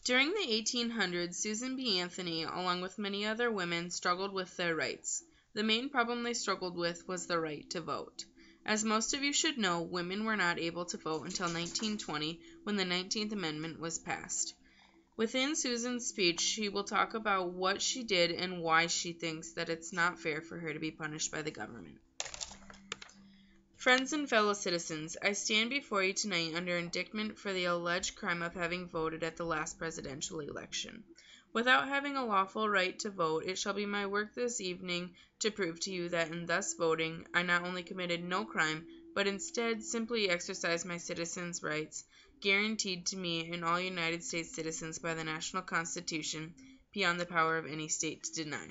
During the 1800s, Susan B. Anthony, along with many other women, struggled with their rights. The main problem they struggled with was the right to vote. As most of you should know, women were not able to vote until 1920, when the 19th Amendment was passed. Within Susan's speech, she will talk about what she did and why she thinks that it's not fair for her to be punished by the government. Friends and fellow citizens, I stand before you tonight under indictment for the alleged crime of having voted at the last presidential election. Without having a lawful right to vote, it shall be my work this evening to prove to you that in thus voting, I not only committed no crime, but instead simply exercised my citizens' rights, guaranteed to me and all United States citizens by the national Constitution, beyond the power of any state to deny.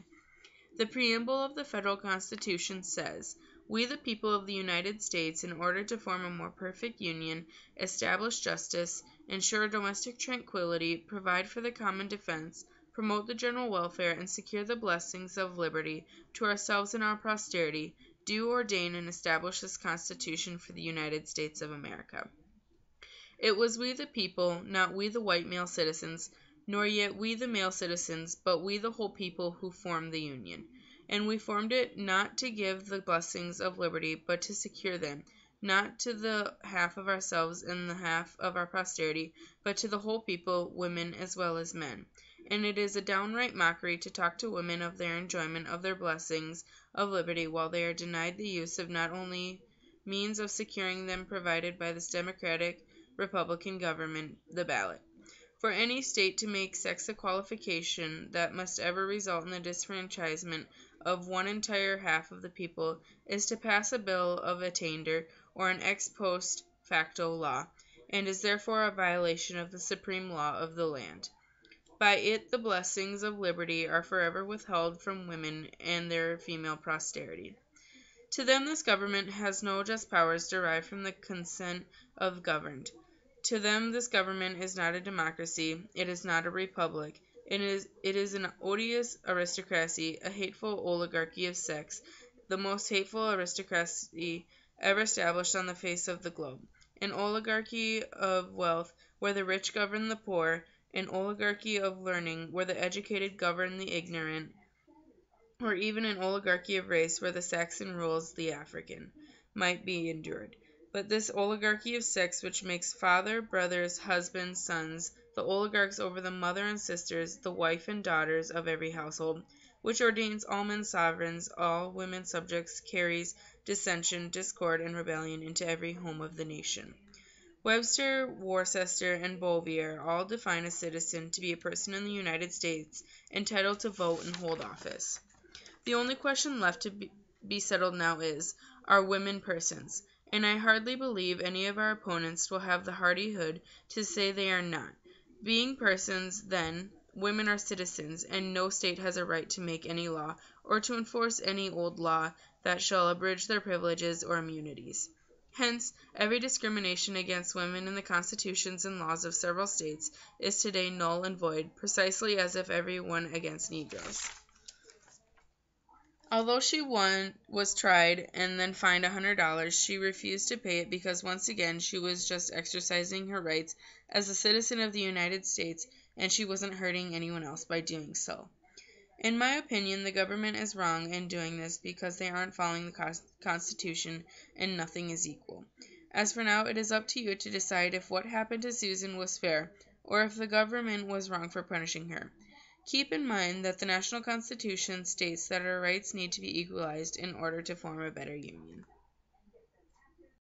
The preamble of the Federal Constitution says, "We, the people of the United States, in order to form a more perfect union, establish justice, ensure domestic tranquility, provide for the common defense, promote the general welfare, and secure the blessings of liberty to ourselves and our posterity, do ordain and establish this Constitution for the United States of America." It was we the people, not we the white male citizens, nor yet we the male citizens, but we the whole people who formed the Union. And we formed it not to give the blessings of liberty, but to secure them, not to the half of ourselves and the half of our posterity, but to the whole people, women as well as men. And it is a downright mockery to talk to women of their enjoyment of their blessings of liberty while they are denied the use of not only means of securing them provided by this democratic Republican government, the ballot. For any state to make sex a qualification that must ever result in the disfranchisement of one entire half of the people is to pass a bill of attainder or an ex post facto law, and is therefore a violation of the supreme law of the land. By it the blessings of liberty are forever withheld from women and their female posterity. To them this government has no just powers derived from the consent of governed. To them this government is not a democracy, it is not a republic, it is an odious aristocracy, a hateful oligarchy of sex, the most hateful aristocracy ever established on the face of the globe, an oligarchy of wealth where the rich govern the poor, an oligarchy of learning where the educated govern the ignorant, or even an oligarchy of race where the Saxon rules the African, might be endured. But this oligarchy of sex which makes father, brothers, husbands, sons, the oligarchs over the mother and sisters, the wife and daughters of every household, which ordains all men sovereigns, all women subjects, carries dissension, discord, and rebellion into every home of the nation. Webster, Worcester, and Bouvier all define a citizen to be a person in the United States entitled to vote and hold office. The only question left to be settled now is, are women persons? And I hardly believe any of our opponents will have the hardihood to say they are not. Being persons, then, women are citizens, and no state has a right to make any law, or to enforce any old law that shall abridge their privileges or immunities. Hence, every discrimination against women in the constitutions and laws of several states is today null and void, precisely as if every one against Negroes. Although she was tried and then fined $100, she refused to pay it because once again she was just exercising her rights as a citizen of the United States, and she wasn't hurting anyone else by doing so. In my opinion, the government is wrong in doing this because they aren't following the Constitution and nothing is equal. As for now, it is up to you to decide if what happened to Susan was fair, or if the government was wrong for punishing her. Keep in mind that the national Constitution states that our rights need to be equalized in order to form a better union.